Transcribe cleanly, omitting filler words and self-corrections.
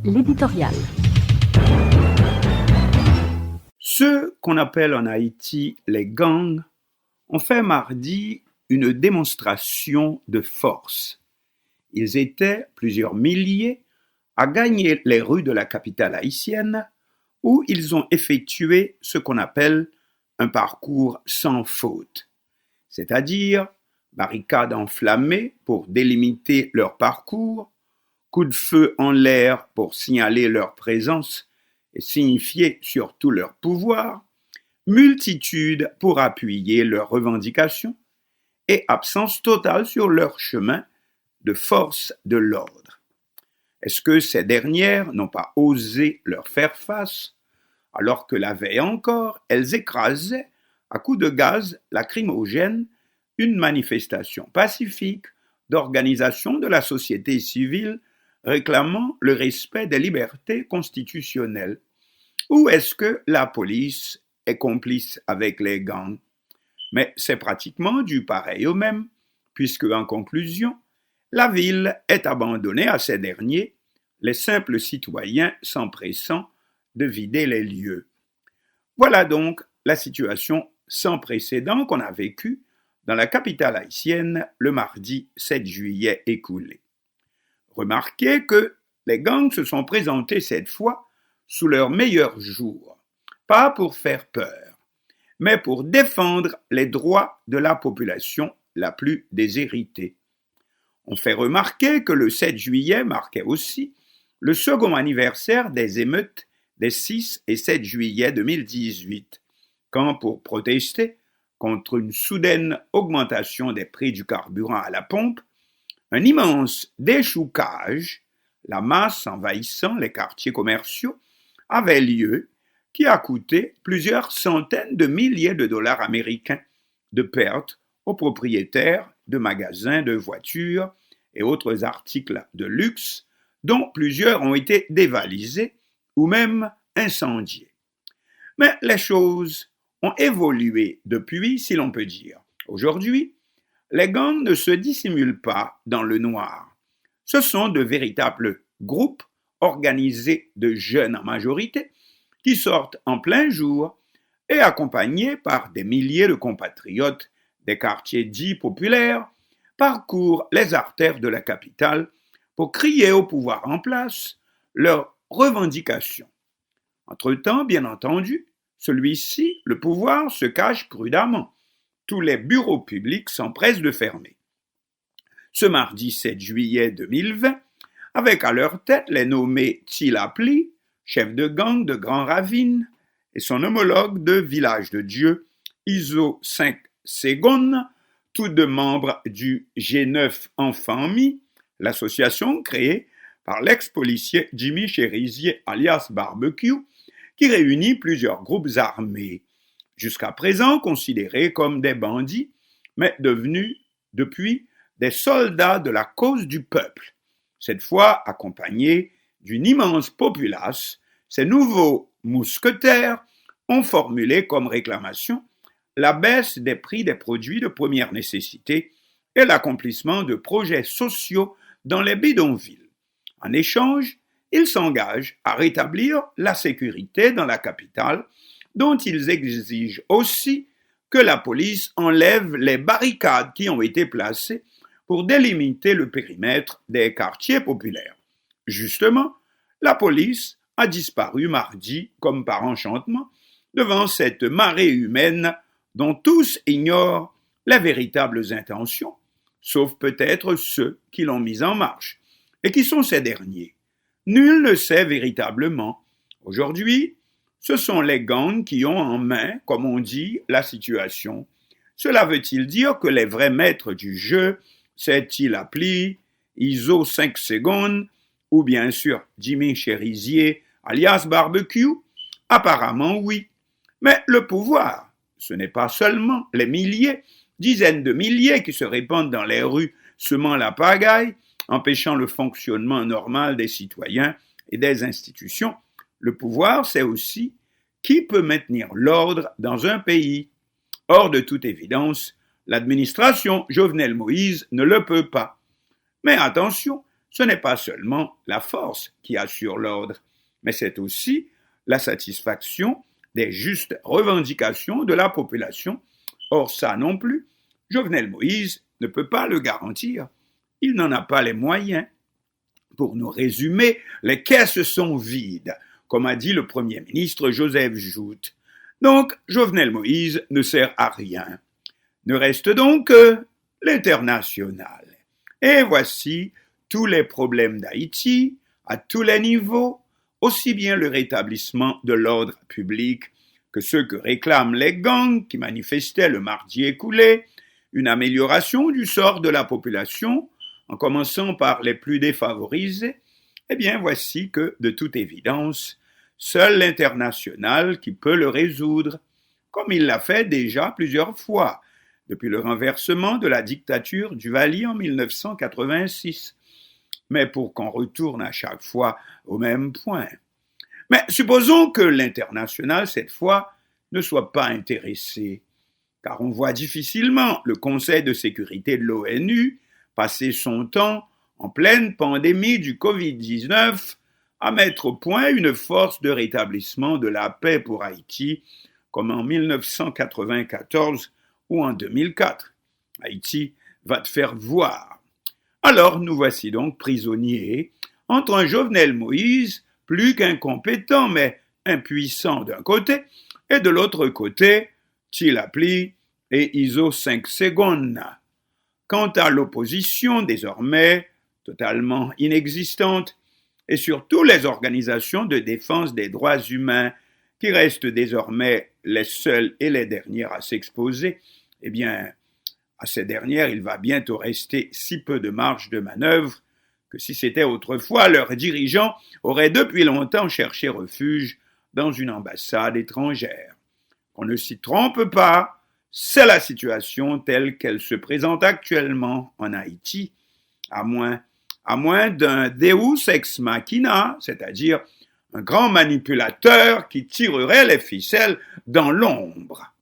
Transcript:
L'éditorial. Ceux qu'on appelle en Haïti les gangs ont fait mardi une démonstration de force. Ils étaient plusieurs milliers à gagner les rues de la capitale haïtienne où ils ont effectué ce qu'on appelle un parcours sans faute, c'est-à-dire barricades enflammées pour délimiter leur parcours, coups de feu en l'air pour signaler leur présence et signifier surtout leur pouvoir, multitudes pour appuyer leurs revendications et absence totale sur leur chemin de force de l'ordre. Est-ce que ces dernières n'ont pas osé leur faire face, alors que la veille encore, elles écrasaient à coups de gaz lacrymogène une manifestation pacifique d'organisation de la société civile réclamant le respect des libertés constitutionnelles? Ou est-ce que la police est complice avec les gangs? Mais c'est pratiquement du pareil au même, puisque en conclusion, la ville est abandonnée à ces derniers, les simples citoyens s'empressant de vider les lieux. Voilà donc la situation sans précédent qu'on a vécue dans la capitale haïtienne le mardi 7 juillet écoulé. Remarquez que les gangs se sont présentés cette fois sous leur meilleur jour, pas pour faire peur, mais pour défendre les droits de la population la plus déshéritée. On fait remarquer que le 7 juillet marquait aussi le second anniversaire des émeutes des 6 et 7 juillet 2018, quand pour protester contre une soudaine augmentation des prix du carburant à la pompe, un immense déchoucage, la masse envahissant les quartiers commerciaux, avait lieu, qui a coûté plusieurs centaines de milliers de dollars américains de pertes aux propriétaires de magasins de voitures et autres articles de luxe, dont plusieurs ont été dévalisés ou même incendiés. Mais les choses ont évolué depuis, si l'on peut dire. Aujourd'hui, les gangs ne se dissimulent pas dans le noir. Ce sont de véritables groupes organisés de jeunes en majorité qui sortent en plein jour et accompagnés par des milliers de compatriotes des quartiers dits populaires parcourent les artères de la capitale pour crier au pouvoir en place leurs revendications. Entre-temps, bien entendu, celui-ci, le pouvoir, se cache prudemment. Tous les bureaux publics s'empressent de fermer. Ce mardi 7 juillet 2020, avec à leur tête les nommés Tilapli, chef de gang de Grand Ravine, et son homologue de Village de Dieu, Iso 5 Segon, tous deux membres du G9 Enfants-Mis, l'association créée par l'ex-policier Jimmy Cherizier alias Barbecue, qui réunit plusieurs groupes armés, jusqu'à présent considérés comme des bandits, mais devenus depuis des soldats de la cause du peuple. Cette fois accompagnés d'une immense populace, ces nouveaux mousquetaires ont formulé comme réclamation la baisse des prix des produits de première nécessité et l'accomplissement de projets sociaux dans les bidonvilles. En échange, ils s'engagent à rétablir la sécurité dans la capitale, dont ils exigent aussi que la police enlève les barricades qui ont été placées pour délimiter le périmètre des quartiers populaires. Justement, la police a disparu mardi, comme par enchantement, devant cette marée humaine dont tous ignorent les véritables intentions, sauf peut-être ceux qui l'ont mise en marche. Et qui sont ces derniers? Nul ne sait véritablement. Aujourd'hui, ce sont les gangs qui ont en main, comme on dit, la situation. Cela veut-il dire que les vrais maîtres du jeu, c'est Tilapli, Iso 5 secondes, ou bien sûr Jimmy Cherizier, alias Barbecue? Apparemment oui. Mais le pouvoir, ce n'est pas seulement les milliers, dizaines de milliers qui se répandent dans les rues, semant la pagaille, empêchant le fonctionnement normal des citoyens et des institutions. Le pouvoir, c'est aussi qui peut maintenir l'ordre dans un pays. Or, de toute évidence, l'administration Jovenel Moïse ne le peut pas. Mais attention, ce n'est pas seulement la force qui assure l'ordre, mais c'est aussi la satisfaction des justes revendications de la population. Or, ça non plus, Jovenel Moïse ne peut pas le garantir. Il n'en a pas les moyens. Pour nous résumer, les caisses sont vides, comme a dit le Premier ministre Joseph Joute. Donc, Jovenel Moïse ne sert à rien. Ne reste donc que l'international. Et voici tous les problèmes d'Haïti, à tous les niveaux, aussi bien le rétablissement de l'ordre public que ceux que réclament les gangs qui manifestaient le mardi écoulé, une amélioration du sort de la population, en commençant par les plus défavorisés. Eh bien, voici que, de toute évidence, seul l'international qui peut le résoudre, comme il l'a fait déjà plusieurs fois, depuis le renversement de la dictature Duvalier en 1986. Mais pour qu'on retourne à chaque fois au même point. Mais supposons que l'international, cette fois, ne soit pas intéressé, car on voit difficilement le Conseil de sécurité de l'ONU passer son temps, en pleine pandémie du Covid-19, à mettre au point une force de rétablissement de la paix pour Haïti, comme en 1994 ou en 2004. Haïti va te faire voir. Alors nous voici donc prisonniers entre un Jovenel Moïse plus qu'incompétent mais impuissant d'un côté et de l'autre côté Tilapli et ISO 5 secondes. Quant à l'opposition désormais totalement inexistante et surtout les organisations de défense des droits humains qui restent désormais les seules et les dernières à s'exposer, eh bien, à ces dernières, il va bientôt rester si peu de marge de manœuvre que si c'était autrefois, leurs dirigeants auraient depuis longtemps cherché refuge dans une ambassade étrangère. Qu'on ne s'y trompe pas, c'est la situation telle qu'elle se présente actuellement en Haïti, à moins d'un Deus ex machina, c'est-à-dire un grand manipulateur qui tirerait les ficelles dans l'ombre.